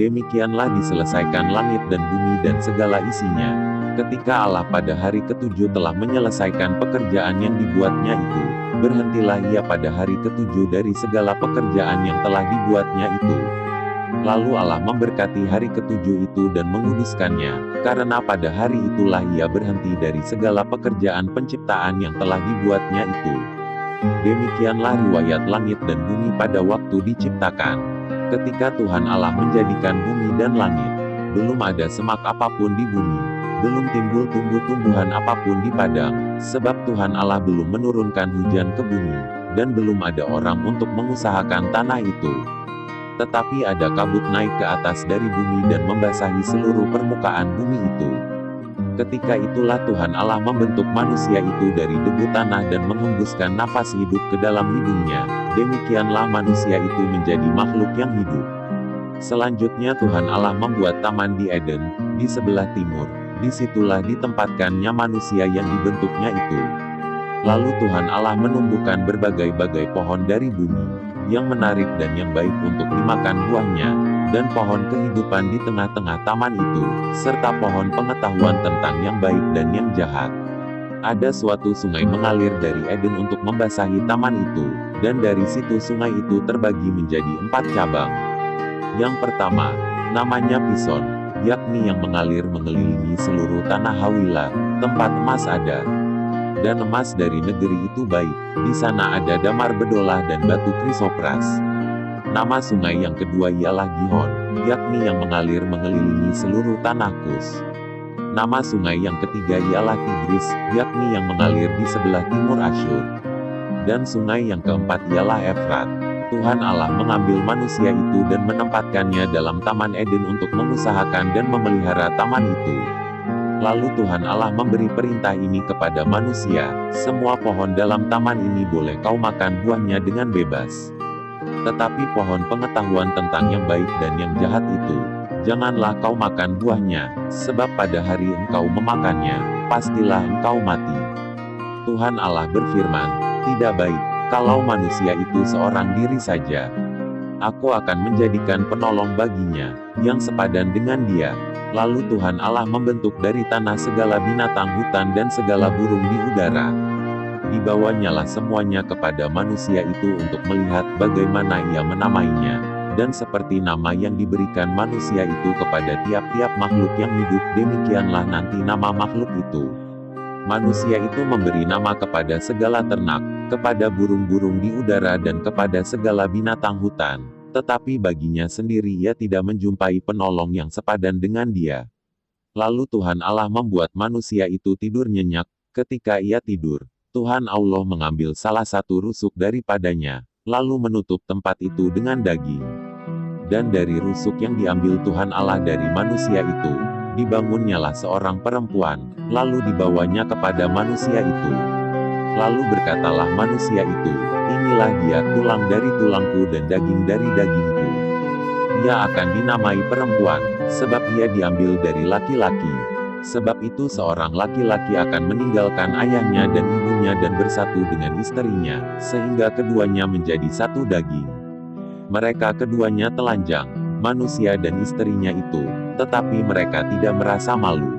Demikianlah diselesaikan langit dan bumi dan segala isinya. Ketika Allah pada hari ketujuh telah menyelesaikan pekerjaan yang dibuatnya itu, berhentilah ia pada hari ketujuh dari segala pekerjaan yang telah dibuatnya itu. Lalu Allah memberkati hari ketujuh itu dan menguduskannya, karena pada hari itulah ia berhenti dari segala pekerjaan penciptaan yang telah dibuatnya itu. Demikianlah riwayat langit dan bumi pada waktu diciptakan. Ketika Tuhan Allah menjadikan bumi dan langit, belum ada semak apapun di bumi, belum timbul tumbuh-tumbuhan apapun di padang, sebab Tuhan Allah belum menurunkan hujan ke bumi, dan belum ada orang untuk mengusahakan tanah itu. Tetapi ada kabut naik ke atas dari bumi dan membasahi seluruh permukaan bumi itu. Ketika itulah Tuhan Allah membentuk manusia itu dari debu tanah dan menghembuskan nafas hidup ke dalam hidungnya. Demikianlah manusia itu menjadi makhluk yang hidup. Selanjutnya Tuhan Allah membuat taman di Eden, di sebelah timur. Disitulah ditempatkannya manusia yang dibentuknya itu. Lalu Tuhan Allah menumbuhkan berbagai-bagai pohon dari bumi, yang menarik dan yang baik untuk dimakan buahnya, dan pohon kehidupan di tengah-tengah taman itu, serta pohon pengetahuan tentang yang baik dan yang jahat. Ada suatu sungai mengalir dari Eden untuk membasahi taman itu, dan dari situ sungai itu terbagi menjadi 4 cabang. Yang pertama, namanya Pison, yakni yang mengalir mengelilingi seluruh tanah Hawilah, tempat emas ada. Dan emas dari negeri itu baik, di sana ada damar bedolah dan batu krisopras. Nama sungai yang kedua ialah Gihon, yakni yang mengalir mengelilingi seluruh tanah Kus. Nama sungai yang ketiga ialah Tigris, yakni yang mengalir di sebelah timur Asyur. Dan sungai yang keempat ialah Efrat. Tuhan Allah mengambil manusia itu dan menempatkannya dalam Taman Eden untuk mengusahakan dan memelihara taman itu. Lalu Tuhan Allah memberi perintah ini kepada manusia, semua pohon dalam taman ini boleh kau makan buahnya dengan bebas. Tetapi pohon pengetahuan tentang yang baik dan yang jahat itu, janganlah kau makan buahnya, sebab pada hari engkau memakannya, pastilah engkau mati. Tuhan Allah berfirman, tidak baik, kalau manusia itu seorang diri saja. Aku akan menjadikan penolong baginya, yang sepadan dengan dia. Lalu Tuhan Allah membentuk dari tanah segala binatang hutan dan segala burung di udara. Dibawanyalah semuanya kepada manusia itu untuk melihat bagaimana ia menamainya. Dan seperti nama yang diberikan manusia itu kepada tiap-tiap makhluk yang hidup, demikianlah nanti nama makhluk itu. Manusia itu memberi nama kepada segala ternak, kepada burung-burung di udara dan kepada segala binatang hutan. Tetapi baginya sendiri ia tidak menjumpai penolong yang sepadan dengan dia. Lalu Tuhan Allah membuat manusia itu tidur nyenyak. Ketika ia tidur, Tuhan Allah mengambil salah satu rusuk daripadanya, lalu menutup tempat itu dengan daging. Dan dari rusuk yang diambil Tuhan Allah dari manusia itu, dibangunnyalah seorang perempuan, lalu dibawanya kepada manusia itu. Lalu berkatalah manusia itu, inilah dia tulang dari tulangku dan daging dari dagingku. Ia akan dinamai perempuan, sebab ia diambil dari laki-laki. Sebab itu seorang laki-laki akan meninggalkan ayahnya dan ibunya dan bersatu dengan istrinya, sehingga keduanya menjadi satu daging. Mereka keduanya telanjang, manusia dan istrinya itu, tetapi mereka tidak merasa malu.